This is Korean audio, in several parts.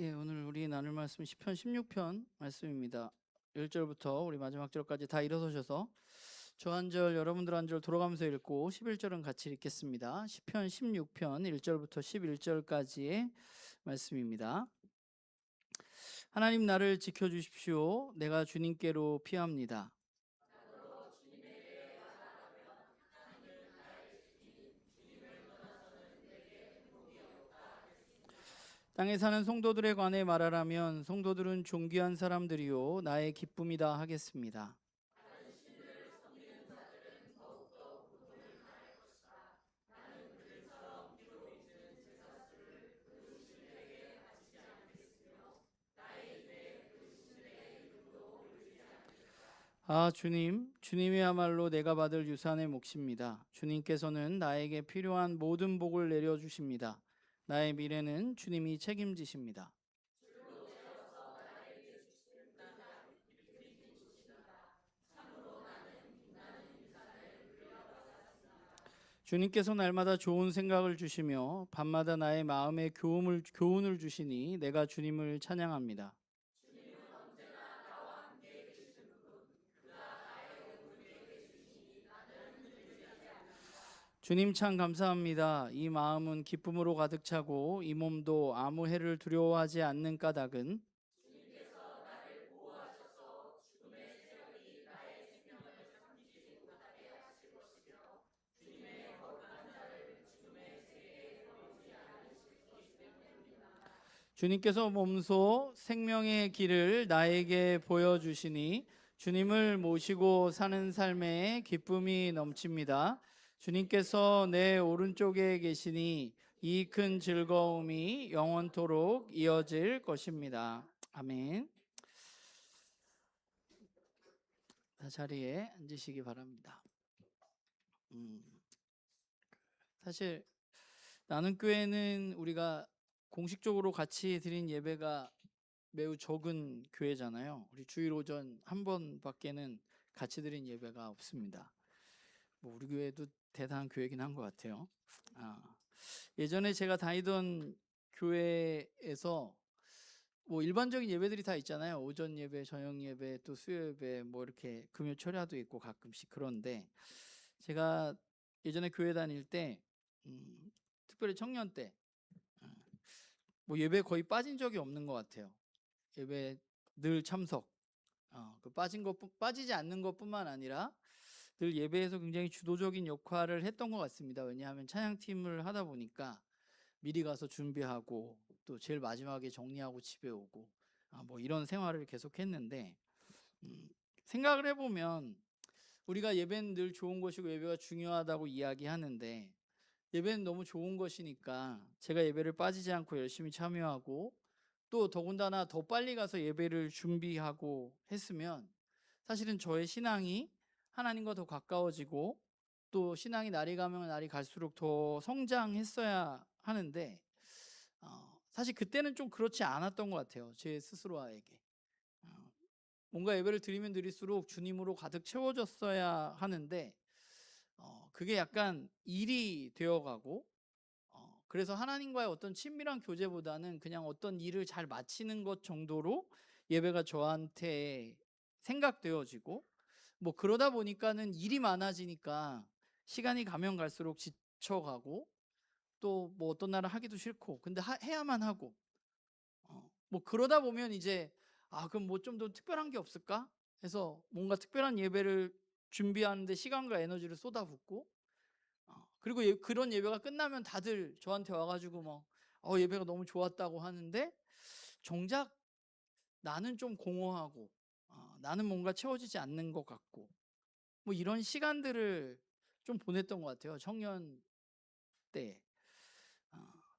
예, 오늘 우리 나눌 말씀 시편 16편 말씀입니다. 1절부터 우리 마지막 절까지 다 일어서셔서 저 한 절 여러분들 한 절 돌아가면서 읽고 11절은 같이 읽겠습니다. 시편 16편 1절부터 11절까지의 말씀입니다. 하나님 나를 지켜주십시오. 내가 주님께로 피합니다. 땅에 사는 성도들에 관해 말하라면 성도들은 존귀한 사람들이요 나의 기쁨이다 하겠습니다. 아, 주님, 주님이야말로 내가 받을 유산의 몫입니다. 주님께서는 나에게 필요한 모든 복을 내려주십니다. 나의 미래는 주님이 책임지십니다. 주님께서 날마다 좋은 생각을 주시며 밤마다 나의 마음에 교훈을 주시니 내가 주님을 찬양합니다. 주님 참 감사합니다. 이 마음은 기쁨으로 가득 차고 이 몸도 아무 해를 두려워하지 않는 까닭은 주님께서 몸소 생명의 길을 나에게 보여주시니 주님을 모시고 사는 삶에 기쁨이 넘칩니다. 주님께서 내 오른쪽에 계시니 이 큰 즐거움이 영원토록 이어질 것입니다. 아멘. 다 자리에 앉으시기 바랍니다. 사실 나는 교회는 우리가 공식적으로 같이 드린 예배가 매우 적은 교회잖아요. 우리 주일 오전 한 번밖에는 같이 드린 예배가 없습니다. 뭐 우리 교회도 대단한 교회긴 한 것 같아요. 예전에 제가 다니던 교회에서 뭐 일반적인 예배들이 다 있잖아요. 오전 예배, 저녁 예배, 또 수요 예배, 뭐 이렇게 금요 철야도 있고 가끔씩. 그런데 제가 예전에 교회 다닐 때 특별히 청년 때 뭐 예배 거의 빠진 적이 없는 것 같아요. 예배 늘 참석. 빠지지 않는 것뿐만 아니라 늘 예배에서 굉장히 주도적인 역할을 했던 것 같습니다. 왜냐하면 찬양팀을 하다 보니까 미리 가서 준비하고 또 제일 마지막에 정리하고 집에 오고 뭐 이런 생활을 계속했는데 생각을 해보면 우리가 예배는 늘 좋은 것이고 예배가 중요하다고 이야기하는데 예배는 너무 좋은 것이니까 제가 예배를 빠지지 않고 열심히 참여하고 또 더군다나 더 빨리 가서 예배를 준비하고 했으면 사실은 저의 신앙이 하나님과 더 가까워지고 또 신앙이 날이 가면 날이 갈수록 더 성장했어야 하는데 사실 그때는 좀 그렇지 않았던 것 같아요. 제 스스로에게. 뭔가 예배를 드리면 드릴수록 주님으로 가득 채워졌어야 하는데 그게 약간 일이 되어가고 그래서 하나님과의 어떤 친밀한 교제보다는 그냥 어떤 일을 잘 마치는 것 정도로 예배가 저한테 생각되어지고 뭐 그러다 보니까는 일이 많아지니까 시간이 가면 갈수록 지쳐가고 또 뭐 어떤 날은 하기도 싫고 근데 해야만 하고 뭐 그러다 보면 이제 그럼 뭐 좀 더 특별한 게 없을까 해서 뭔가 특별한 예배를 준비하는데 시간과 에너지를 쏟아붓고 그리고 그런 예배가 끝나면 다들 저한테 와가지고 뭐 예배가 너무 좋았다고 하는데 정작 나는 좀 공허하고 나는 뭔가 채워지지 않는 것 같고 뭐 이런 시간들을 좀 보냈던 것 같아요. 청년 때.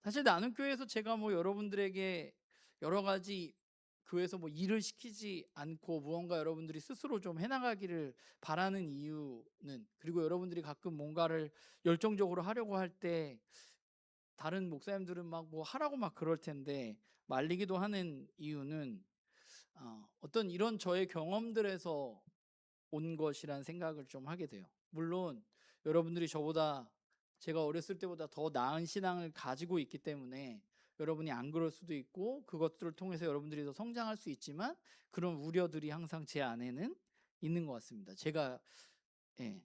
사실 나는 교회에서 제가 뭐 여러분들에게 여러 가지 교회에서 뭐 일을 시키지 않고 무언가 여러분들이 스스로 좀 해나가기를 바라는 이유는 그리고 여러분들이 가끔 뭔가를 열정적으로 하려고 할 때 다른 목사님들은 막 뭐 하라고 막 그럴 텐데 말리기도 하는 이유는 어떤 이런 저의 경험들에서 온 것이란 생각을 좀 하게 돼요. 물론 여러분들이 제가 어렸을 때보다 더 나은 신앙을 가지고 있기 때문에 여러분이 안 그럴 수도 있고 그것들을 통해서 여러분들이 더 성장할 수 있지만 그런 우려들이 항상 제 안에는 있는 것 같습니다. 제가 예.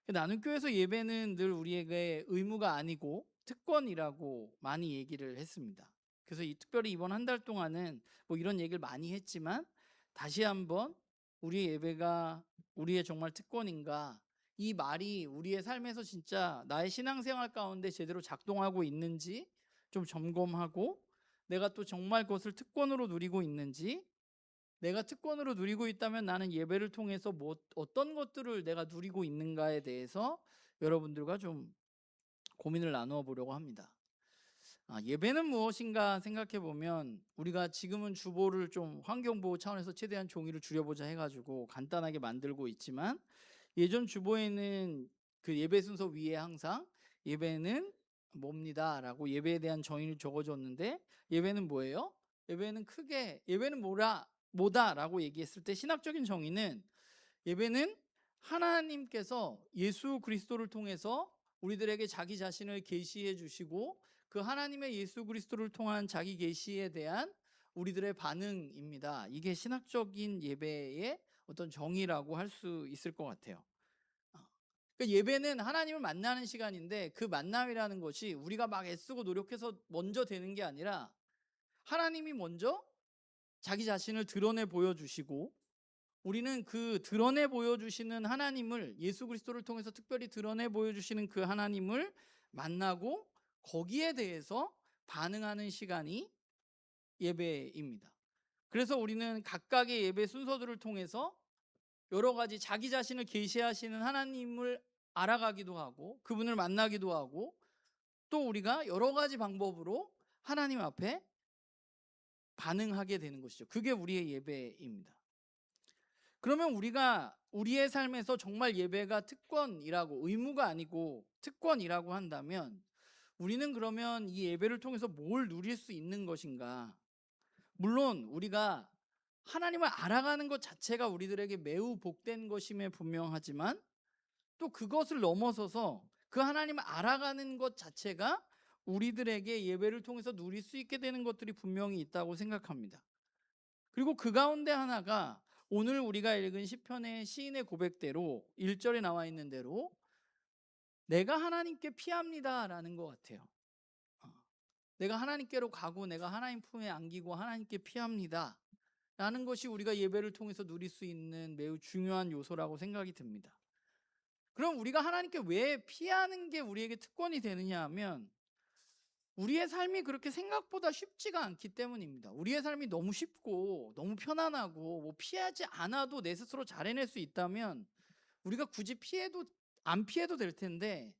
나눔교회에서 예배는 늘 우리에게 의무가 아니고 특권이라고 많이 얘기를 했습니다. 그래서 특별히 이번 한 달 동안은 뭐 이런 얘기를 많이 했지만 다시 한번 우리의 예배가 우리의 정말 특권인가, 이 말이 우리의 삶에서 진짜 나의 신앙생활 가운데 제대로 작동하고 있는지 좀 점검하고, 내가 또 정말 그것을 특권으로 누리고 있는지, 내가 특권으로 누리고 있다면 나는 예배를 통해서 어떤 것들을 내가 누리고 있는가에 대해서 여러분들과 좀 고민을 나누어 보려고 합니다. 예배는 무엇인가 생각해 보면, 우리가 지금은 주보를 좀 환경보호 차원에서 최대한 종이를 줄여보자 해가지고 간단하게 만들고 있지만, 예전 주보에는 그 예배 순서 위에 항상 예배는 뭡니다 라고 예배에 대한 정의를 적어줬는데, 예배는 뭐예요? 예배는 크게 예배는 뭐다 라고 얘기했을 때 신학적인 정의는, 예배는 하나님께서 예수 그리스도를 통해서 우리들에게 자기 자신을 계시해 주시고 그 하나님의 예수 그리스도를 통한 자기 계시에 대한 우리들의 반응입니다. 이게 신학적인 예배의 어떤 정의라고 할 수 있을 것 같아요. 그러니까 예배는 하나님을 만나는 시간인데, 그 만남이라는 것이 우리가 막 애쓰고 노력해서 먼저 되는 게 아니라 하나님이 먼저 자기 자신을 드러내 보여주시고, 우리는 그 드러내 보여주시는 하나님을, 예수 그리스도를 통해서 특별히 드러내 보여주시는 그 하나님을 만나고 거기에 대해서 반응하는 시간이 예배입니다. 그래서 우리는 각각의 예배 순서들을 통해서 여러 가지 자기 자신을 계시하시는 하나님을 알아가기도 하고 그분을 만나기도 하고, 또 우리가 여러 가지 방법으로 하나님 앞에 반응하게 되는 것이죠. 그게 우리의 예배입니다. 그러면 우리가 우리의 삶에서 정말 예배가 특권이라고, 의무가 아니고 특권이라고 한다면, 우리는 그러면 이 예배를 통해서 뭘 누릴 수 있는 것인가? 물론 우리가 하나님을 알아가는 것 자체가 우리들에게 매우 복된 것임에 분명하지만, 또 그것을 넘어서서 그 하나님을 알아가는 것 자체가 우리들에게 예배를 통해서 누릴 수 있게 되는 것들이 분명히 있다고 생각합니다. 그리고 그 가운데 하나가 오늘 우리가 읽은 시편의 시인의 고백대로 1절에 나와 있는 대로 내가 하나님께 피합니다 라는 것 같아요. 내가 하나님께로 가고 내가 하나님 품에 안기고 하나님께 피합니다 라는 것이 우리가 예배를 통해서 누릴 수 있는 매우 중요한 요소라고 생각이 듭니다. 그럼 우리가 하나님께 왜 피하는 게 우리에게 특권이 되느냐 하면, 우리의 삶이 그렇게 생각보다 쉽지가 않기 때문입니다. 우리의 삶이 너무 쉽고 너무 편안하고 뭐 피하지 않아도 내 스스로 잘 해낼 수 있다면 우리가 굳이 안 피해도 될 텐데,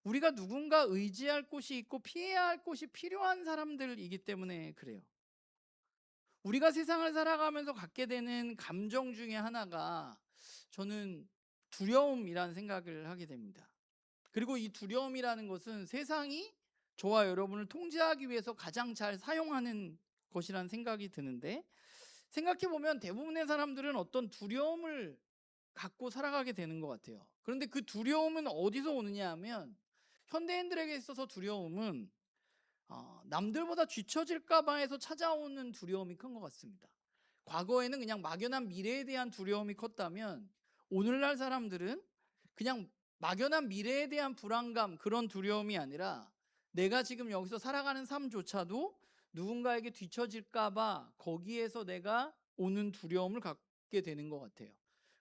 우리가 누군가 의지할 곳이 있고 피해야 할 곳이 필요한 사람들이기 때문에 그래요. 우리가 세상을 살아가면서 갖게 되는 감정 중에 하나가, 저는 두려움이라는 생각을 하게 됩니다. 그리고 이 두려움이라는 것은 세상이 저와 여러분을 통제하기 위해서 가장 잘 사용하는 것이라는 생각이 드는데, 생각해보면 대부분의 사람들은 어떤 두려움을 갖고 살아가게 되는 것 같아요. 그런데 그 두려움은 어디서 오느냐 하면, 현대인들에게 있어서 두려움은 남들보다 뒤처질까 봐 해서 찾아오는 두려움이 큰 것 같습니다. 과거에는 그냥 막연한 미래에 대한 두려움이 컸다면, 오늘날 사람들은 그냥 막연한 미래에 대한 불안감, 그런 두려움이 아니라 내가 지금 여기서 살아가는 삶조차도 누군가에게 뒤처질까 봐 거기에서 내가 오는 두려움을 갖게 되는 것 같아요.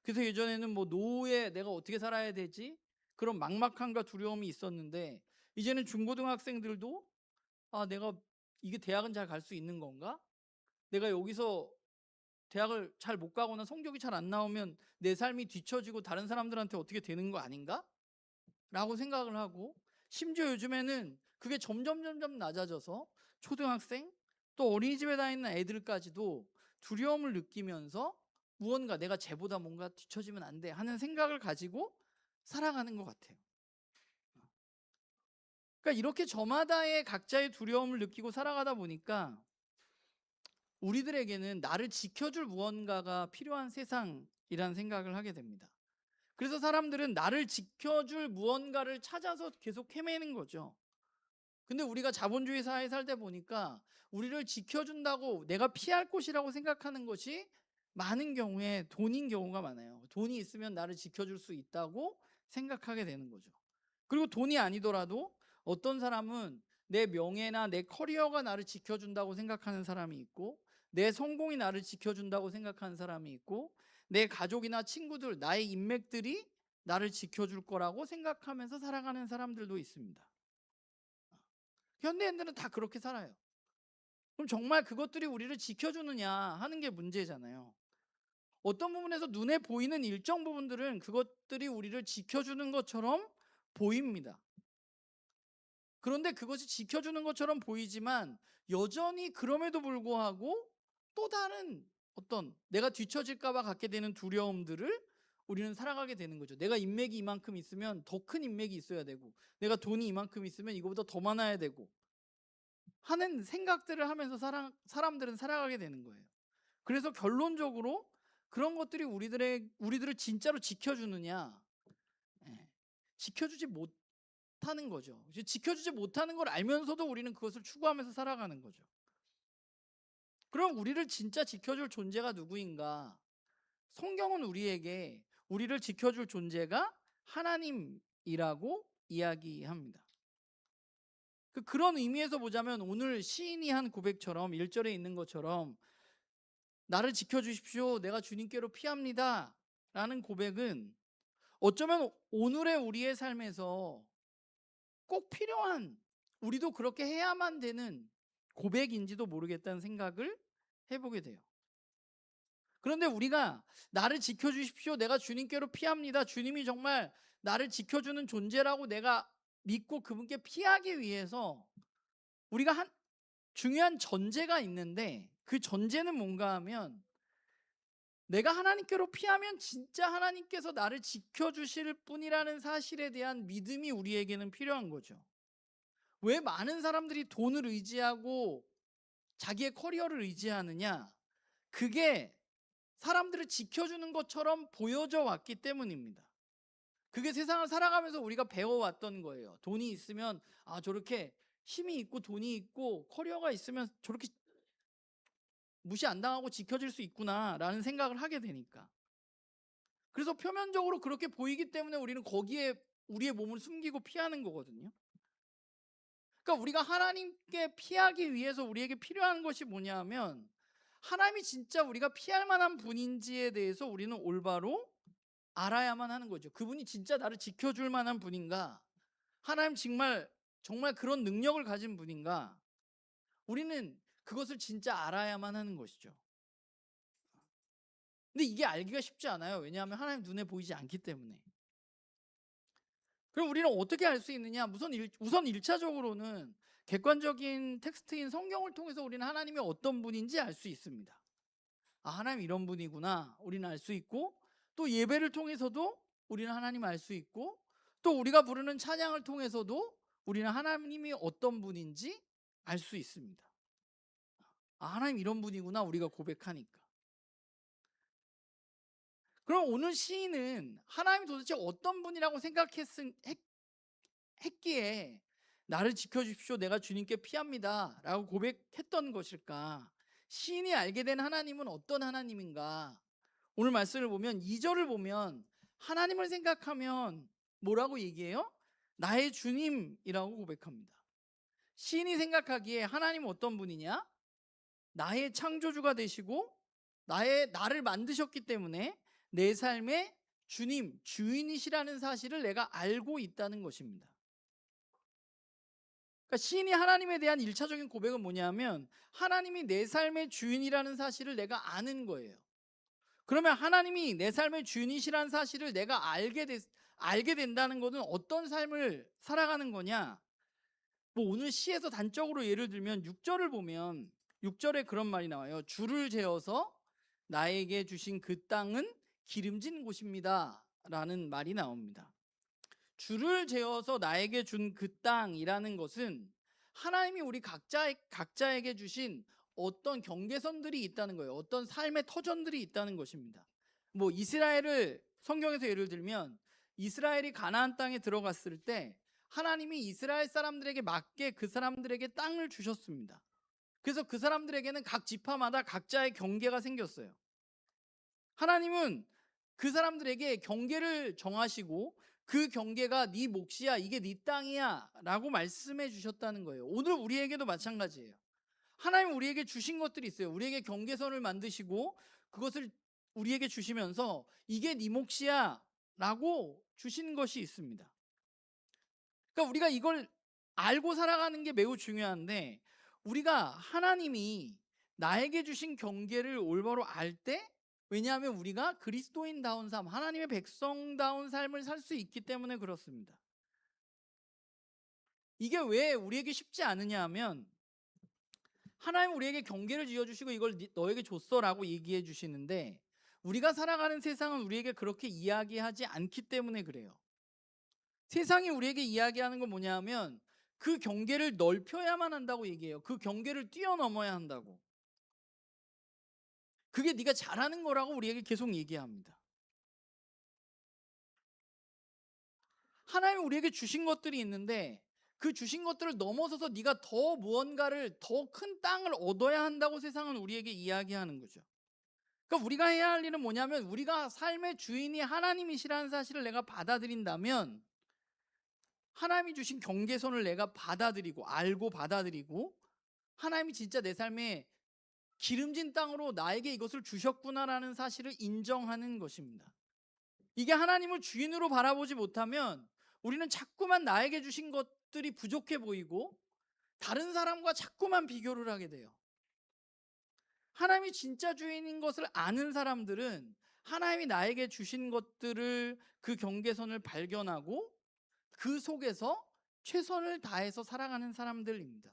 그래서 예전에는 뭐 노후에 내가 어떻게 살아야 되지? 그런 막막함과 두려움이 있었는데, 이제는 중고등학생들도 내가 이게 대학은 잘 갈 수 있는 건가? 내가 여기서 대학을 잘 못 가거나 성적이 잘 안 나오면 내 삶이 뒤처지고 다른 사람들한테 어떻게 되는 거 아닌가? 라고 생각을 하고, 심지어 요즘에는 그게 점점 낮아져서 초등학생, 또 어린이집에 다니는 애들까지도 두려움을 느끼면서 무언가 내가 쟤보다 뭔가 뒤처지면 안 돼 하는 생각을 가지고 살아가는 것 같아요. 그러니까 이렇게 저마다의 각자의 두려움을 느끼고 살아가다 보니까 우리들에게는 나를 지켜줄 무언가가 필요한 세상이라는 생각을 하게 됩니다. 그래서 사람들은 나를 지켜줄 무언가를 찾아서 계속 헤매는 거죠. 근데 우리가 자본주의 사회에 살다 보니까 우리를 지켜준다고 내가 피할 곳이라고 생각하는 것이 많은 경우에 돈인 경우가 많아요. 돈이 있으면 나를 지켜줄 수 있다고 생각하게 되는 거죠. 그리고 돈이 아니더라도 어떤 사람은 내 명예나 내 커리어가 나를 지켜준다고 생각하는 사람이 있고, 내 성공이 나를 지켜준다고 생각하는 사람이 있고, 내 가족이나 친구들, 나의 인맥들이 나를 지켜줄 거라고 생각하면서 살아가는 사람들도 있습니다. 현대인들은 다 그렇게 살아요. 그럼 정말 그것들이 우리를 지켜주느냐 하는 게 문제잖아요. 어떤 부분에서 눈에 보이는 일정 부분들은 그것들이 우리를 지켜주는 것처럼 보입니다. 그런데 그것이 지켜주는 것처럼 보이지만 여전히 그럼에도 불구하고 또 다른 어떤 내가 뒤처질까 봐 갖게 되는 두려움들을 우리는 살아가게 되는 거죠. 내가 인맥이 이만큼 있으면 더 큰 인맥이 있어야 되고, 내가 돈이 이만큼 있으면 이거보다 더 많아야 되고 하는 생각들을 하면서 사람들은 살아가게 되는 거예요. 그래서 결론적으로 그런 것들이 우리들을 진짜로 지켜주느냐? 지켜주지 못하는 거죠. 지켜주지 못하는 걸 알면서도 우리는 그것을 추구하면서 살아가는 거죠. 그럼 우리를 진짜 지켜줄 존재가 누구인가? 성경은 우리에게 우리를 지켜줄 존재가 하나님이라고 이야기합니다. 그런 의미에서 보자면 오늘 시인이 한 고백처럼 1절에 있는 것처럼 나를 지켜주십시오. 내가 주님께로 피합니다. 라는 고백은 어쩌면 오늘의 우리의 삶에서 꼭 필요한, 우리도 그렇게 해야만 되는 고백인지도 모르겠다는 생각을 해보게 돼요. 그런데 우리가 나를 지켜주십시오. 내가 주님께로 피합니다. 주님이 정말 나를 지켜주는 존재라고 내가 믿고 그분께 피하기 위해서 우리가 한 중요한 전제가 있는데, 그 전제는 뭔가 하면 내가 하나님께로 피하면 진짜 하나님께서 나를 지켜주실 뿐이라는 사실에 대한 믿음이 우리에게는 필요한 거죠. 왜 많은 사람들이 돈을 의지하고 자기의 커리어를 의지하느냐? 그게 사람들을 지켜주는 것처럼 보여져 왔기 때문입니다. 그게 세상을 살아가면서 우리가 배워왔던 거예요. 돈이 있으면 저렇게 힘이 있고 돈이 있고 커리어가 있으면 저렇게 무시 안 당하고 지켜질 수 있구나 라는 생각을 하게 되니까. 그래서 표면적으로 그렇게 보이기 때문에 우리는 거기에 우리의 몸을 숨기고 피하는 거거든요. 그러니까 우리가 하나님께 피하기 위해서 우리에게 필요한 것이 뭐냐 하면, 하나님이 진짜 우리가 피할 만한 분인지에 대해서 우리는 올바로 알아야만 하는 거죠. 그분이 진짜 나를 지켜줄 만한 분인가? 하나님 정말 그런 능력을 가진 분인가? 우리는 그것을 진짜 알아야만 하는 것이죠. 근데 이게 알기가 쉽지 않아요. 왜냐하면 하나님 눈에 보이지 않기 때문에. 그럼 우리는 어떻게 알 수 있느냐? 우선 1차적으로는 객관적인 텍스트인 성경을 통해서 우리는 하나님이 어떤 분인지 알 수 있습니다. 하나님 이런 분이구나 우리는 알 수 있고, 또 예배를 통해서도 우리는 하나님 알 수 있고, 또 우리가 부르는 찬양을 통해서도 우리는 하나님이 어떤 분인지 알 수 있습니다. 하나님 이런 분이구나 우리가 고백하니까. 그럼 오늘 시인은 하나님이 도대체 어떤 분이라고 했기에 나를 지켜주십시오. 내가 주님께 피합니다. 라고 고백했던 것일까? 시인이 알게 된 하나님은 어떤 하나님인가? 오늘 말씀을 보면 2절을 보면 하나님을 생각하면 뭐라고 얘기해요? 나의 주님이라고 고백합니다. 시인이 생각하기에 하나님은 어떤 분이냐? 나의 창조주가 되시고 나를 만드셨기 때문에 내 삶의 주님, 주인이시라는 사실을 내가 알고 있다는 것입니다. 그러니까 시인이 하나님에 대한 1차적인 고백은 뭐냐면 하나님이 내 삶의 주인이라는 사실을 내가 아는 거예요. 그러면 하나님이 내 삶의 주인이시라는 사실을 내가 알게 된다는 것은 어떤 삶을 살아가는 거냐? 오늘 시에서 단적으로 예를 들면 6절을 보면 6절에 그런 말이 나와요. 주를 재어서 나에게 주신 그 땅은 기름진 곳입니다 라는 말이 나옵니다. 주를 재어서 나에게 준 그 땅이라는 것은 하나님이 우리 각자에게 주신 어떤 경계선들이 있다는 거예요. 어떤 삶의 터전들이 있다는 것입니다. 이스라엘을 성경에서 예를 들면 이스라엘이 가나안 땅에 들어갔을 때 하나님이 이스라엘 사람들에게 맞게 그 사람들에게 땅을 주셨습니다. 그래서 그 사람들에게는 각 지파마다 각자의 경계가 생겼어요. 하나님은 그 사람들에게 경계를 정하시고 그 경계가 네 몫이야, 이게 네 땅이야 라고 말씀해 주셨다는 거예요. 오늘 우리에게도 마찬가지예요. 하나님 우리에게 주신 것들이 있어요. 우리에게 경계선을 만드시고 그것을 우리에게 주시면서 이게 네 몫이야 라고 주신 것이 있습니다. 그러니까 우리가 이걸 알고 살아가는 게 매우 중요한데, 우리가 하나님이 나에게 주신 경계를 올바로 알 때, 왜냐하면 우리가 그리스도인다운 삶, 하나님의 백성다운 삶을 살 수 있기 때문에 그렇습니다. 이게 왜 우리에게 쉽지 않으냐 하면, 하나님 우리에게 경계를 지어주시고 이걸 너에게 줬어 라고 얘기해 주시는데, 우리가 살아가는 세상은 우리에게 그렇게 이야기하지 않기 때문에 그래요. 세상이 우리에게 이야기하는 건 뭐냐 하면 그 경계를 넓혀야만 한다고 얘기해요. 그 경계를 뛰어넘어야 한다고. 그게 네가 잘하는 거라고 우리에게 계속 얘기합니다. 하나님이 우리에게 주신 것들이 있는데 그 주신 것들을 넘어서서 네가 더 무언가를, 더 큰 땅을 얻어야 한다고 세상은 우리에게 이야기하는 거죠. 그러니까 우리가 해야 할 일은 뭐냐면, 우리가 삶의 주인이 하나님이시라는 사실을 내가 받아들인다면, 하나님이 주신 경계선을 내가 받아들이고 알고 받아들이고, 하나님이 진짜 내 삶에 기름진 땅으로 나에게 이것을 주셨구나라는 사실을 인정하는 것입니다. 이게 하나님을 주인으로 바라보지 못하면 우리는 자꾸만 나에게 주신 것들이 부족해 보이고 다른 사람과 자꾸만 비교를 하게 돼요. 하나님이 진짜 주인인 것을 아는 사람들은 하나님이 나에게 주신 것들을, 그 경계선을 발견하고 그 속에서 최선을 다해서 살아가는 사람들입니다.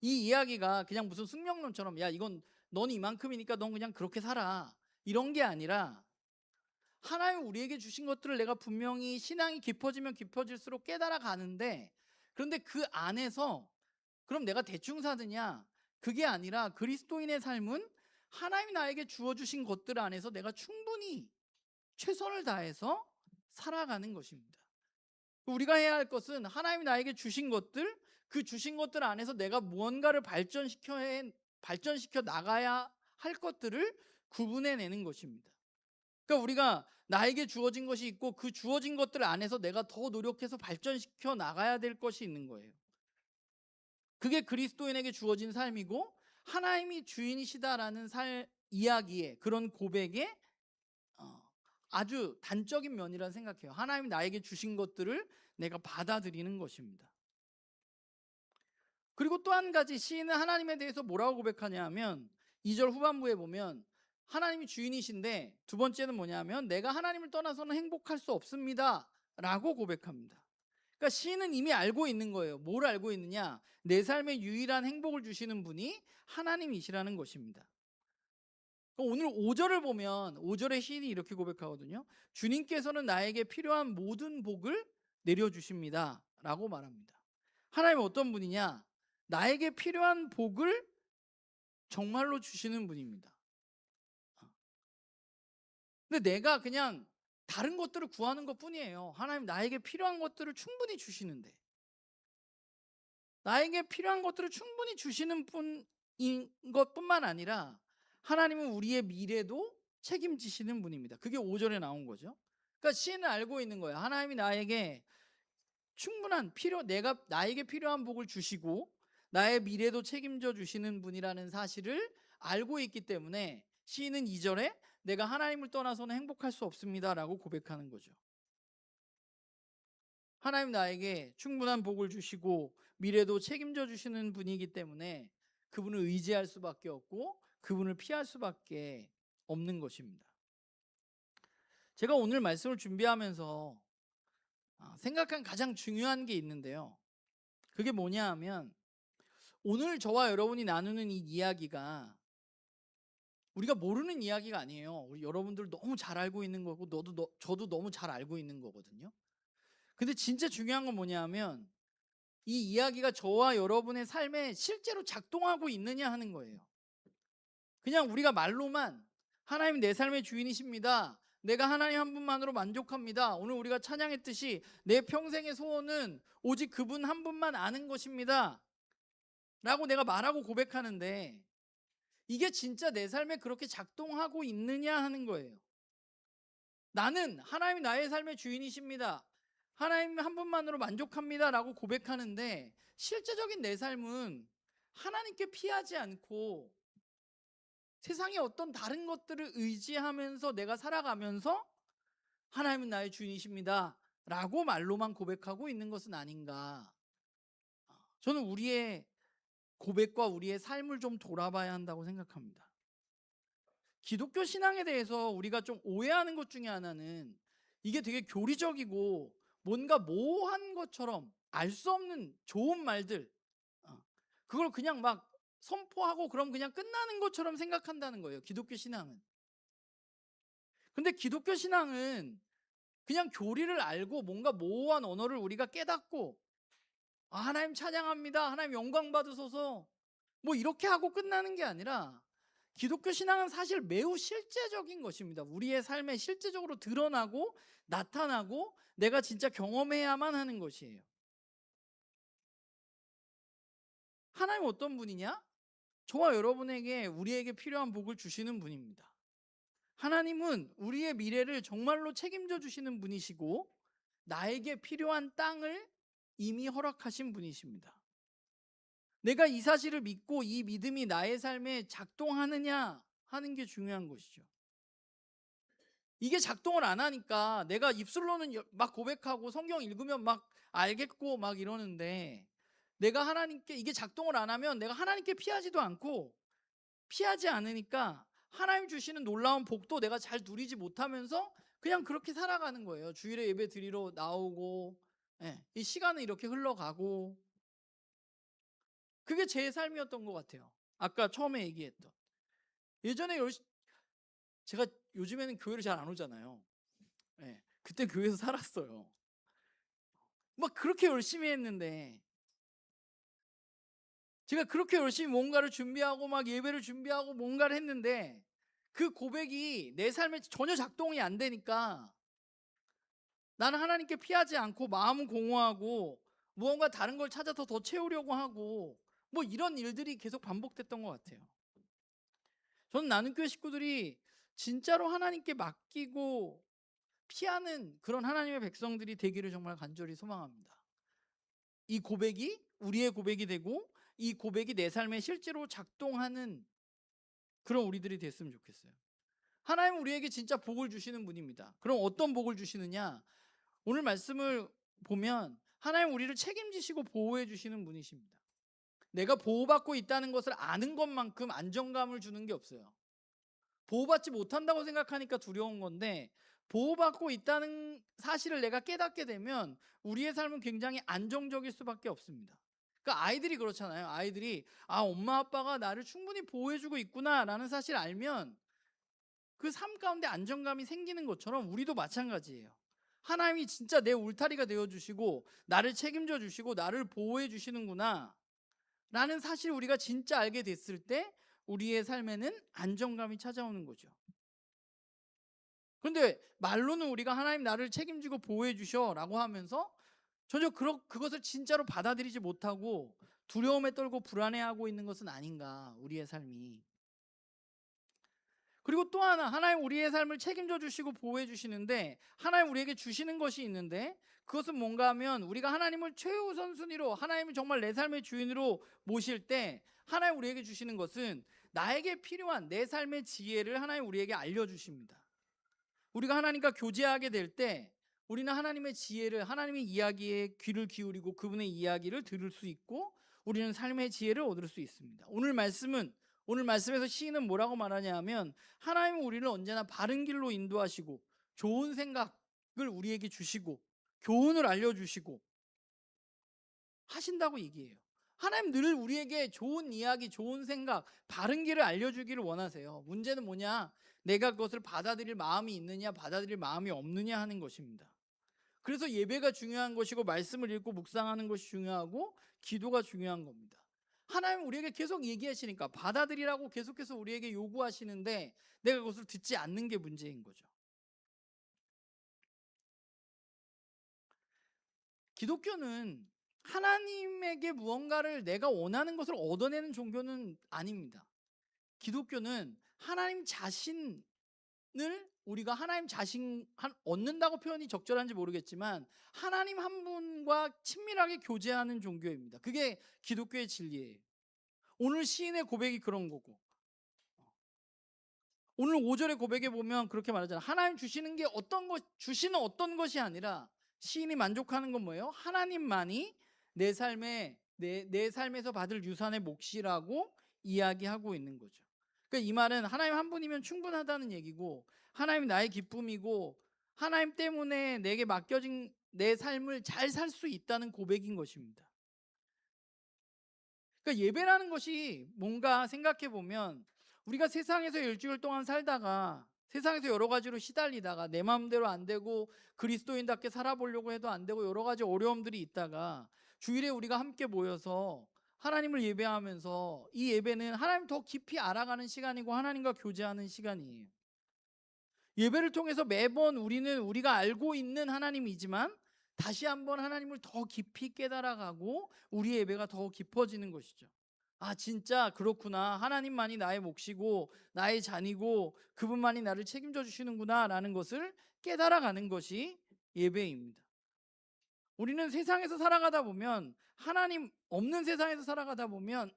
이 이야기가 그냥 무슨 숙명론처럼, 야 이건 넌 이만큼이니까 넌 그냥 그렇게 살아, 이런 게 아니라, 하나님 우리에게 주신 것들을 내가 분명히 신앙이 깊어지면 깊어질수록 깨달아 가는데, 그런데 그 안에서 그럼 내가 대충 사느냐, 그게 아니라 그리스도인의 삶은 하나님이 나에게 주어주신 것들 안에서 내가 충분히 최선을 다해서 살아가는 것입니다. 우리가 해야 할 것은 하나님이 나에게 주신 것들, 그 주신 것들 안에서 내가 무언가를 발전시켜 나가야 할 것들을 구분해내는 것입니다. 그러니까 우리가 나에게 주어진 것이 있고 그 주어진 것들 안에서 내가 더 노력해서 발전시켜 나가야 될 것이 있는 거예요. 그게 그리스도인에게 주어진 삶이고, 하나님이 주인이시다라는 이야기에, 그런 고백에 아주 단적인 면이라 생각해요. 하나님이 나에게 주신 것들을 내가 받아들이는 것입니다. 그리고 또 한 가지, 시인은 하나님에 대해서 뭐라고 고백하냐 하면 2절 후반부에 보면 하나님이 주인이신데, 두 번째는 뭐냐면 내가 하나님을 떠나서는 행복할 수 없습니다 라고 고백합니다. 그러니까 시인은 이미 알고 있는 거예요. 뭘 알고 있느냐? 내 삶에 유일한 행복을 주시는 분이 하나님이시라는 것입니다. 오늘 5절을 보면 5절에 시인이 이렇게 고백하거든요. 주님께서는 나에게 필요한 모든 복을 내려주십니다 라고 말합니다. 하나님은 어떤 분이냐? 나에게 필요한 복을 정말로 주시는 분입니다. 근데 내가 그냥 다른 것들을 구하는 것 뿐이에요. 하나님 나에게 필요한 것들을 충분히 주시는데, 나에게 필요한 것들을 충분히 주시는 분인 것뿐만 아니라 하나님은 우리의 미래도 책임지시는 분입니다. 그게 5절에 나온 거죠. 그러니까 시인은 알고 있는 거예요. 하나님이 나에게 충분한 나에게 필요한 복을 주시고 나의 미래도 책임져 주시는 분이라는 사실을 알고 있기 때문에 시인은 2절에 내가 하나님을 떠나서는 행복할 수 없습니다라고 고백하는 거죠. 하나님 나에게 충분한 복을 주시고 미래도 책임져 주시는 분이기 때문에 그분을 의지할 수밖에 없고 그분을 피할 수밖에 없는 것입니다. 제가 오늘 말씀을 준비하면서 생각한 가장 중요한 게 있는데요. 그게 뭐냐 하면, 오늘 저와 여러분이 나누는 이 이야기가 우리가 모르는 이야기가 아니에요. 우리 여러분들 너무 잘 알고 있는 거고 저도 너무 잘 알고 있는 거거든요. 근데 진짜 중요한 건 뭐냐 하면 이 이야기가 저와 여러분의 삶에 실제로 작동하고 있느냐 하는 거예요. 그냥 우리가 말로만 하나님 내 삶의 주인이십니다, 내가 하나님 한 분만으로 만족합니다. 오늘 우리가 찬양했듯이 내 평생의 소원은 오직 그분 한 분만 아는 것입니다 라고 내가 말하고 고백하는데, 이게 진짜 내 삶에 그렇게 작동하고 있느냐 하는 거예요. 나는 하나님이 나의 삶의 주인이십니다, 하나님 한 분만으로 만족합니다 라고 고백하는데, 실제적인 내 삶은 하나님께 피하지 않고 세상의 어떤 다른 것들을 의지하면서 내가 살아가면서 하나님은 나의 주인이십니다 라고 말로만 고백하고 있는 것은 아닌가. 저는 우리의 고백과 우리의 삶을 좀 돌아봐야 한다고 생각합니다. 기독교 신앙에 대해서 우리가 좀 오해하는 것 중에 하나는, 이게 되게 교리적이고 뭔가 모호한 것처럼 알 수 없는 좋은 말들, 그걸 그냥 막 선포하고 그럼 그냥 끝나는 것처럼 생각한다는 거예요, 기독교 신앙은. 근데 기독교 신앙은 그냥 교리를 알고 뭔가 모호한 언어를 우리가 깨닫고 하나님 찬양합니다, 하나님 영광 받으소서, 뭐 이렇게 하고 끝나는 게 아니라, 기독교 신앙은 사실 매우 실제적인 것입니다. 우리의 삶에 실제적으로 드러나고 나타나고 내가 진짜 경험해야만 하는 것이에요. 하나님 어떤 분이냐? 저와 여러분에게, 우리에게 필요한 복을 주시는 분입니다. 하나님은 우리의 미래를 정말로 책임져 주시는 분이시고, 나에게 필요한 땅을 이미 허락하신 분이십니다. 내가 이 사실을 믿고 이 믿음이 나의 삶에 작동하느냐 하는 게 중요한 것이죠. 이게 작동을 안 하니까 내가 입술로는 막 고백하고 성경 읽으면 막 알겠고 막 이러는데, 내가 하나님께 이게 작동을 안 하면 내가 하나님께 피하지도 않고, 피하지 않으니까 하나님 주시는 놀라운 복도 내가 잘 누리지 못하면서 그냥 그렇게 살아가는 거예요. 주일에 예배 드리러 나오고, 이 시간은 이렇게 흘러가고, 그게 제 삶이었던 것 같아요. 아까 처음에 얘기했던, 예전에 제가 요즘에는 교회를 잘 안 오잖아요. 그때 교회에서 살았어요. 막 그렇게 열심히 했는데, 제가 그렇게 열심히 뭔가를 준비하고 막 예배를 준비하고 뭔가를 했는데, 그 고백이 내 삶에 전혀 작동이 안 되니까 나는 하나님께 피하지 않고 마음은 공허하고 무언가 다른 걸 찾아서 더 채우려고 하고, 뭐 이런 일들이 계속 반복됐던 것 같아요. 저는 나눔교회 식구들이 진짜로 하나님께 맡기고 피하는 그런 하나님의 백성들이 되기를 정말 간절히 소망합니다. 이 고백이 우리의 고백이 되고, 이 고백이 내 삶에 실제로 작동하는 그런 우리들이 됐으면 좋겠어요. 하나님은 우리에게 진짜 복을 주시는 분입니다. 그럼 어떤 복을 주시느냐? 오늘 말씀을 보면 하나님 우리를 책임지시고 보호해 주시는 분이십니다. 내가 보호받고 있다는 것을 아는 것만큼 안정감을 주는 게 없어요. 보호받지 못한다고 생각하니까 두려운 건데, 보호받고 있다는 사실을 내가 깨닫게 되면 우리의 삶은 굉장히 안정적일 수밖에 없습니다. 그러니까 아이들이 그렇잖아요. 아이들이 엄마 아빠가 나를 충분히 보호해주고 있구나라는 사실을 알면 그 삶 가운데 안정감이 생기는 것처럼 우리도 마찬가지예요. 하나님이 진짜 내 울타리가 되어주시고 나를 책임져 주시고 나를 보호해 주시는구나 라는 사실을 우리가 진짜 알게 됐을 때 우리의 삶에는 안정감이 찾아오는 거죠. 그런데 말로는 우리가 하나님 나를 책임지고 보호해 주셔 라고 하면서 전혀 그것을 진짜로 받아들이지 못하고 두려움에 떨고 불안해하고 있는 것은 아닌가, 우리의 삶이. 그리고 또 하나, 하나님 우리의 삶을 책임져 주시고 보호해 주시는데 하나님 우리에게 주시는 것이 있는데, 그것은 뭔가 하면 우리가 하나님을 최우선순위로, 하나님을 정말 내 삶의 주인으로 모실 때 하나님 우리에게 주시는 것은 나에게 필요한 내 삶의 지혜를 하나님 우리에게 알려주십니다. 우리가 하나님과 교제하게 될 때 우리는 하나님의 지혜를, 하나님의 이야기에 귀를 기울이고 그분의 이야기를 들을 수 있고 우리는 삶의 지혜를 얻을 수 있습니다. 오늘 말씀에서 시인은 뭐라고 말하냐 하면, 하나님은 우리를 언제나 바른 길로 인도하시고 좋은 생각을 우리에게 주시고 교훈을 알려주시고 하신다고 얘기해요. 하나님 늘 우리에게 좋은 이야기, 좋은 생각, 바른 길을 알려주기를 원하세요. 문제는 뭐냐? 내가 그것을 받아들일 마음이 있느냐 받아들일 마음이 없느냐 하는 것입니다. 그래서 예배가 중요한 것이고 말씀을 읽고 묵상하는 것이 중요하고 기도가 중요한 겁니다. 하나님은 우리에게 계속 얘기하시니까 받아들이라고 계속해서 우리에게 요구하시는데 내가 그것을 듣지 않는 게 문제인 거죠. 기독교는 하나님에게 무언가를 내가 원하는 것을 얻어내는 종교는 아닙니다. 기독교는 하나님 자신을 우리가 하나님 자신 얻는다고 표현이 적절한지 모르겠지만 하나님 한 분과 친밀하게 교제하는 종교입니다. 그게 기독교의 진리예요. 오늘 시인의 고백이 그런 거고, 오늘 5절의 고백에 보면 그렇게 말하잖아요. 하나님 주시는 게 주시는 어떤 것이 아니라 시인이 만족하는 건 뭐예요? 하나님만이 내 삶에서 받을 유산의 몫이라고 이야기하고 있는 거죠. 그러니까 이 말은 하나님 한 분이면 충분하다는 얘기고, 하나님 나의 기쁨이고, 하나님 때문에 내게 맡겨진 내 삶을 잘 살 수 있다는 고백인 것입니다. 그러니까 예배라는 것이 뭔가 생각해 보면, 우리가 세상에서 일주일 동안 살다가 세상에서 여러 가지로 시달리다가 내 마음대로 안 되고 그리스도인답게 살아보려고 해도 안 되고 여러 가지 어려움들이 있다가 주일에 우리가 함께 모여서 하나님을 예배하면서, 이 예배는 하나님 더 깊이 알아가는 시간이고 하나님과 교제하는 시간이에요. 예배를 통해서 매번 우리는 우리가 알고 있는 하나님이지만 다시 한번 하나님을 더 깊이 깨달아가고 우리의 예배가 더 깊어지는 것이죠. 아, 진짜 그렇구나. 하나님만이 나의 몫이고 나의 잔이고 그분만이 나를 책임져 주시는구나 라는 것을 깨달아가는 것이 예배입니다. 우리는 세상에서 살아가다 보면, 하나님 없는 세상에서 살아가다 보면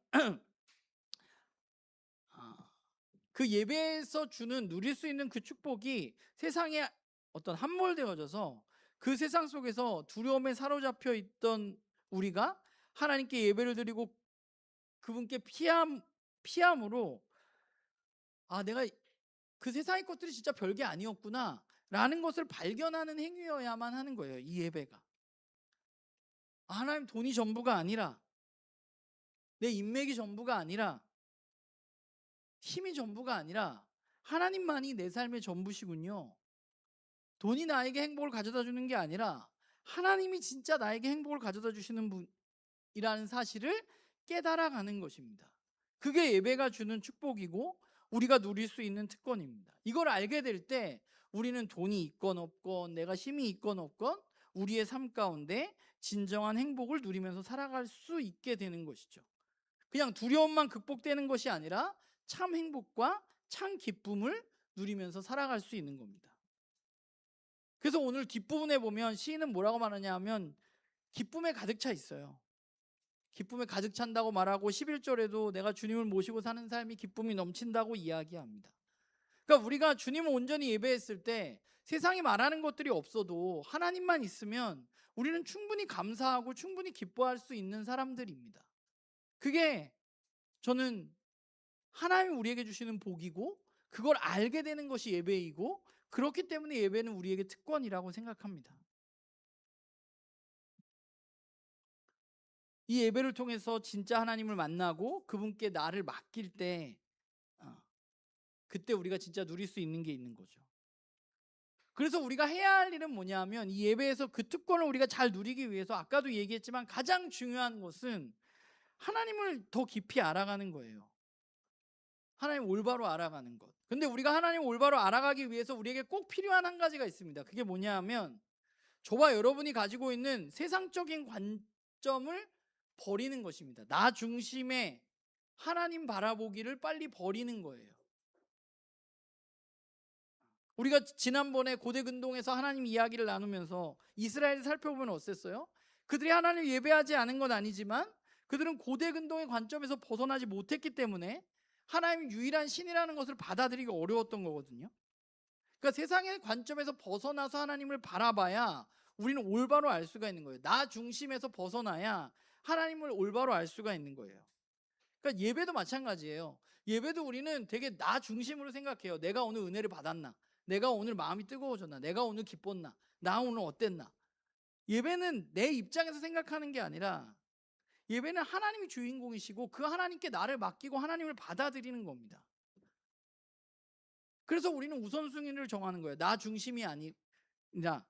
그 예배에서 누릴 수 있는 그 축복이 세상에 어떤 함몰되어져서 그 세상 속에서 두려움에 사로잡혀 있던 우리가 하나님께 예배를 드리고 그분께 피함으로, 아, 내가 그 세상의 것들이 진짜 별게 아니었구나 라는 것을 발견하는 행위여야만 하는 거예요. 이 예배가 하나님 돈이 전부가 아니라, 내 인맥이 전부가 아니라, 힘이 전부가 아니라 하나님만이 내 삶의 전부시군요. 돈이 나에게 행복을 가져다 주는 게 아니라 하나님이 진짜 나에게 행복을 가져다 주시는 분이라는 사실을 깨달아가는 것입니다. 그게 예배가 주는 축복이고 우리가 누릴 수 있는 특권입니다. 이걸 알게 될 때 우리는 돈이 있건 없건 내가 힘이 있건 없건 우리의 삶 가운데 진정한 행복을 누리면서 살아갈 수 있게 되는 것이죠. 그냥 두려움만 극복되는 것이 아니라 참 행복과 참 기쁨을 누리면서 살아갈 수 있는 겁니다. 그래서 오늘 뒷부분에 보면 시인은 뭐라고 말하냐 하면 기쁨에 가득 차 있어요. 기쁨에 가득 찬다고 말하고 11절에도 내가 주님을 모시고 사는 삶이 기쁨이 넘친다고 이야기합니다. 그러니까 우리가 주님을 온전히 예배했을 때 세상이 말하는 것들이 없어도 하나님만 있으면 우리는 충분히 감사하고 충분히 기뻐할 수 있는 사람들입니다. 그게 저는 하나님이 우리에게 주시는 복이고 그걸 알게 되는 것이 예배이고, 그렇기 때문에 예배는 우리에게 특권이라고 생각합니다. 이 예배를 통해서 진짜 하나님을 만나고 그분께 나를 맡길 때 그때 우리가 진짜 누릴 수 있는 게 있는 거죠. 그래서 우리가 해야 할 일은 뭐냐면 이 예배에서 그 특권을 우리가 잘 누리기 위해서 아까도 얘기했지만 가장 중요한 것은 하나님을 더 깊이 알아가는 거예요. 하나님 올바로 알아가는 것. 근데 우리가 하나님 올바로 알아가기 위해서 우리에게 꼭 필요한 한 가지가 있습니다. 그게 뭐냐 하면 저와 여러분이 가지고 있는 세상적인 관점을 버리는 것입니다. 나 중심의 하나님 바라보기를 빨리 버리는 거예요. 우리가 지난번에 고대근동에서 하나님 이야기를 나누면서 이스라엘을 살펴보면 어땠어요? 그들이 하나님을 예배하지 않은 건 아니지만 그들은 고대근동의 관점에서 벗어나지 못했기 때문에 하나님이 유일한 신이라는 것을 받아들이기 어려웠던 거거든요. 그러니까 세상의 관점에서 벗어나서 하나님을 바라봐야 우리는 올바로 알 수가 있는 거예요. 나 중심에서 벗어나야 하나님을 올바로 알 수가 있는 거예요. 그러니까 예배도 마찬가지예요. 예배도 우리는 되게 나 중심으로 생각해요. 내가 오늘 은혜를 받았나? 내가 오늘 마음이 뜨거워졌나? 내가 오늘 기뻤나? 나 오늘 어땠나? 예배는 내 입장에서 생각하는 게 아니라 예배는 하나님이 주인공이시고 그 하나님께 나를 맡기고 하나님을 받아들이는 겁니다. 그래서 우리는 우선순위를 정하는 거예요. 나 중심이 아니라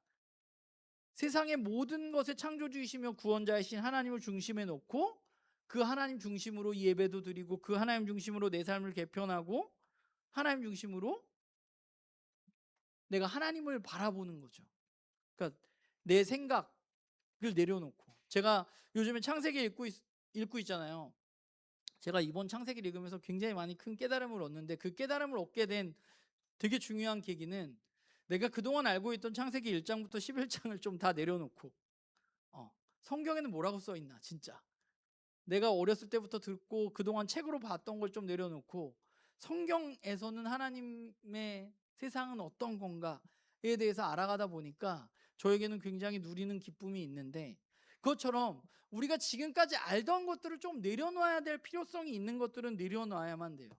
세상의 모든 것의 창조주이시며 구원자이신 하나님을 중심에 놓고 그 하나님 중심으로 예배도 드리고 그 하나님 중심으로 내 삶을 개편하고 하나님 중심으로 내가 하나님을 바라보는 거죠. 그러니까 내 생각, 내려놓고, 제가 요즘에 창세기 읽고 있잖아요. 제가 이번 창세기를 읽으면서 굉장히 많이 큰 깨달음을 얻는데, 그 깨달음을 얻게 된 되게 중요한 계기는, 내가 그동안 알고 있던 창세기 1장부터 11장을 좀 다 내려놓고, 성경에는 뭐라고 써 있나, 진짜 내가 어렸을 때부터 듣고 그동안 책으로 봤던 걸 좀 내려놓고, 성경에서는 하나님의 세상은 어떤 건가에 대해서 알아가다 보니까 저에게는 굉장히 누리는 기쁨이 있는데, 그것처럼 우리가 지금까지 알던 것들을 좀 내려놔야 될 필요성이 있는 것들은 내려놔야만 돼요.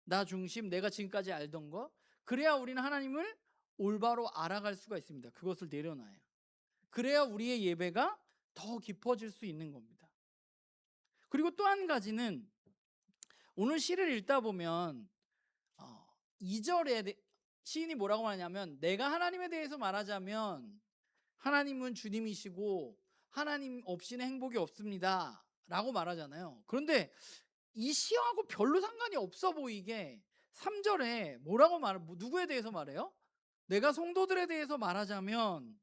나 중심, 내가 지금까지 알던 거, 그래야 우리는 하나님을 올바로 알아갈 수가 있습니다. 그것을 내려놔야. 그래야 우리의 예배가 더 깊어질 수 있는 겁니다. 그리고 또 한 가지는, 오늘 시를 읽다 보면 2절에 시인이 뭐라고 말하냐면, 내가 하나님에 대해서 말하자면 하나님은 주님이시고 하나님 없이는 행복이 없습니다 라고 말하잖아요. 그런데 이 시하고 별로 상관이 없어 보이게 3절에 누구에 대해서 말해요? 내가 성도들에 대해서 말하자면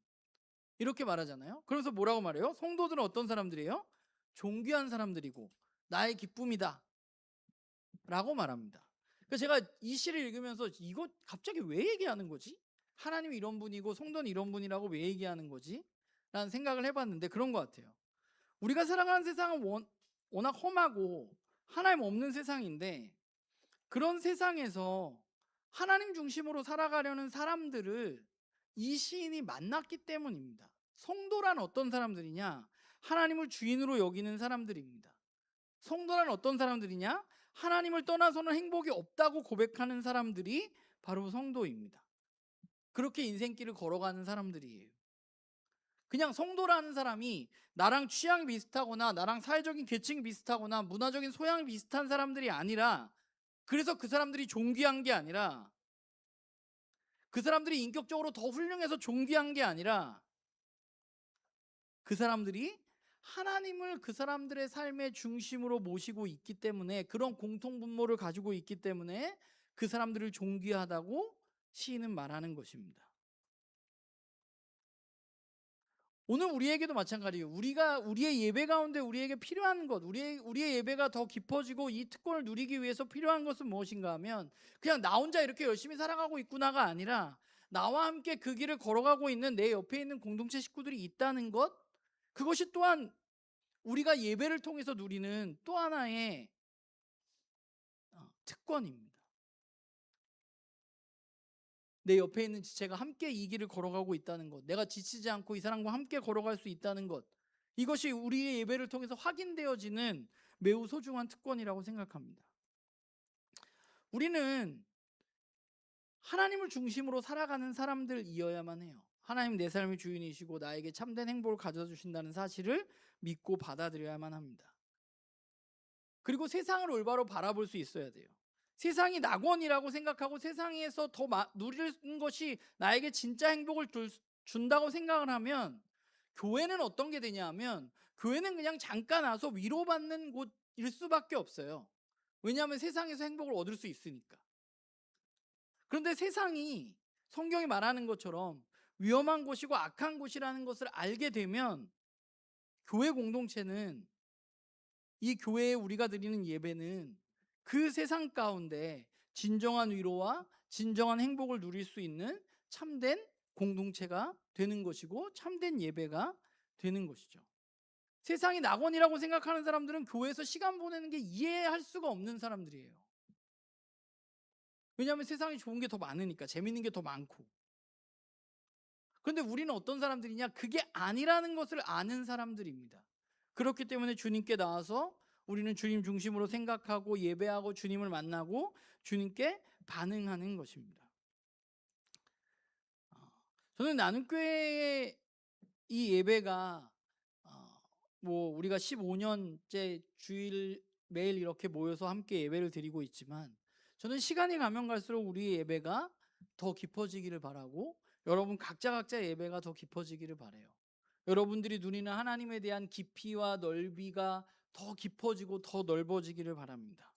이렇게 말하잖아요. 그래서 뭐라고 말해요? 성도들은 어떤 사람들이에요? 존귀한 사람들이고 나의 기쁨이다 라고 말합니다. 그래서 제가 이 시를 읽으면서, 이거 갑자기 왜 얘기하는 거지? 하나님이 이런 분이고 성도는 이런 분이라고 왜 얘기하는 거지? 라는 생각을 해봤는데, 그런 것 같아요. 우리가 살아가는 세상은 워낙 험하고 하나님 없는 세상인데, 그런 세상에서 하나님 중심으로 살아가려는 사람들을 이 시인이 만났기 때문입니다. 성도란 어떤 사람들이냐? 하나님을 주인으로 여기는 사람들입니다. 성도란 어떤 사람들이냐? 하나님을 떠나서는 행복이 없다고 고백하는 사람들이 바로 성도입니다. 그렇게 인생길을 걸어가는 사람들이에요. 그냥 성도라는 사람이 나랑 취향이 비슷하거나 나랑 사회적인 계층이 비슷하거나 문화적인 소양이 비슷한 사람들이 아니라, 그래서 그 사람들이 존귀한 게 아니라, 그 사람들이 인격적으로 더 훌륭해서 존귀한 게 아니라, 그 사람들이 하나님을 그 사람들의 삶의 중심으로 모시고 있기 때문에, 그런 공통분모를 가지고 있기 때문에 그 사람들을 존귀하다고 시인은 말하는 것입니다. 오늘 우리에게도 마찬가지예요. 우리의 예배 가운데 우리에게 필요한 것, 우리의 예배가 더 깊어지고 이 특권을 누리기 위해서 필요한 것은 무엇인가 하면, 그냥 나 혼자 이렇게 열심히 살아가고 있구나가 아니라, 나와 함께 그 길을 걸어가고 있는 내 옆에 있는 공동체 식구들이 있다는 것, 그것이 또한 우리가 예배를 통해서 누리는 또 하나의 특권입니다. 내 옆에 있는 지체가 함께 이 길을 걸어가고 있다는 것, 내가 지치지 않고 이 사람과 함께 걸어갈 수 있다는 것, 이것이 우리의 예배를 통해서 확인되어지는 매우 소중한 특권이라고 생각합니다. 우리는 하나님을 중심으로 살아가는 사람들이어야만 해요. 하나님 내 삶의 주인이시고 나에게 참된 행복을 가져다 주신다는 사실을 믿고 받아들여야만 합니다. 그리고 세상을 올바로 바라볼 수 있어야 돼요. 세상이 낙원이라고 생각하고 세상에서 더 누리는 것이 나에게 진짜 행복을 준다고 생각을 하면, 교회는 어떤 게 되냐 하면, 교회는 그냥 잠깐 와서 위로받는 곳일 수밖에 없어요. 왜냐하면 세상에서 행복을 얻을 수 있으니까. 그런데 세상이 성경이 말하는 것처럼 위험한 곳이고 악한 곳이라는 것을 알게 되면, 교회 공동체는, 이 교회에 우리가 드리는 예배는 그 세상 가운데 진정한 위로와 진정한 행복을 누릴 수 있는 참된 공동체가 되는 것이고, 참된 예배가 되는 것이죠. 세상이 낙원이라고 생각하는 사람들은 교회에서 시간 보내는 게 이해할 수가 없는 사람들이에요. 왜냐하면 세상에 좋은 게 더 많으니까, 재밌는 게 더 많고. 그런데 우리는 어떤 사람들이냐? 그게 아니라는 것을 아는 사람들입니다. 그렇기 때문에 주님께 나와서 우리는 주님 중심으로 생각하고 예배하고 주님을 만나고 주님께 반응하는 것입니다. 저는 나눔교회의 이 예배가 우리가 15년째 주일 매일 이렇게 모여서 함께 예배를 드리고 있지만, 저는 시간이 가면 갈수록 우리의 예배가 더 깊어지기를 바라고, 여러분 각자의 예배가 더 깊어지기를 바라요. 여러분들이 누리는 하나님에 대한 깊이와 넓이가 더 깊어지고 더 넓어지기를 바랍니다.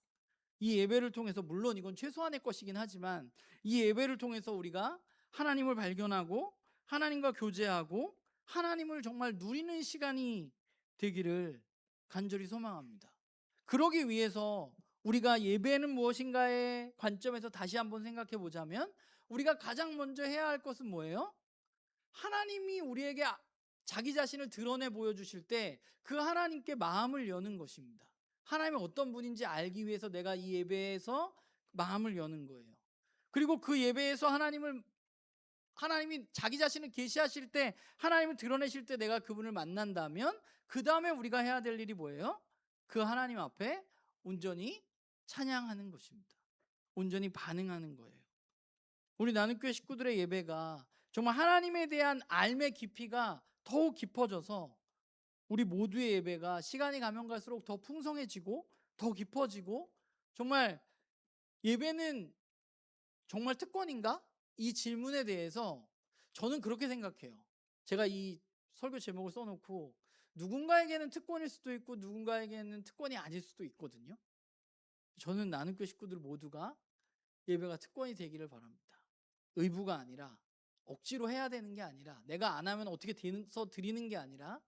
이 예배를 통해서, 물론 이건 최소한의 것이긴 하지만, 이 예배를 통해서 우리가 하나님을 발견하고 하나님과 교제하고 하나님을 정말 누리는 시간이 되기를 간절히 소망합니다. 그러기 위해서 우리가 예배는 무엇인가의 관점에서 다시 한번 생각해 보자면 우리가 가장 먼저 해야 할 것은 뭐예요? 하나님이 우리에게 자기 자신을 드러내 보여주실 때 그 하나님께 마음을 여는 것입니다. 하나님이 어떤 분인지 알기 위해서 내가 이 예배에서 마음을 여는 거예요. 그리고 그 예배에서 하나님이 자기 자신을 계시하실 때, 하나님을 드러내실 때 내가 그분을 만난다면 그 다음에 우리가 해야 될 일이 뭐예요? 그 하나님 앞에 온전히 찬양하는 것입니다. 온전히 반응하는 거예요. 우리 나눔교회 식구들의 예배가 정말 하나님에 대한 알의 깊이가 더욱 깊어져서 우리 모두의 예배가 시간이 가면 갈수록 더 풍성해지고 더 깊어지고, 정말 예배는 정말 특권인가? 이 질문에 대해서 저는 그렇게 생각해요. 제가 이 설교 제목을 써놓고 누군가에게는 특권일 수도 있고 누군가에게는 특권이 아닐 수도 있거든요. 저는 나눔교회 식구들 모두가 예배가 특권이 되기를 바랍니다. 의무가 아니라, 억지로 해야 되는 게 아니라, 내가 안 하면 어떻게 돼서 드리는 게 아니라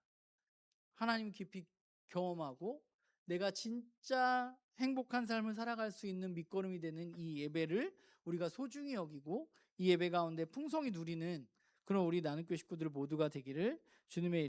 하나님 깊이 경험하고 내가 진짜 행복한 삶을 살아갈 수 있는 밑거름이 되는 이 예배를 우리가 소중히 여기고 이 예배 가운데 풍성히 누리는 그런 우리 나눔교회 식구들 모두가 되기를 주님의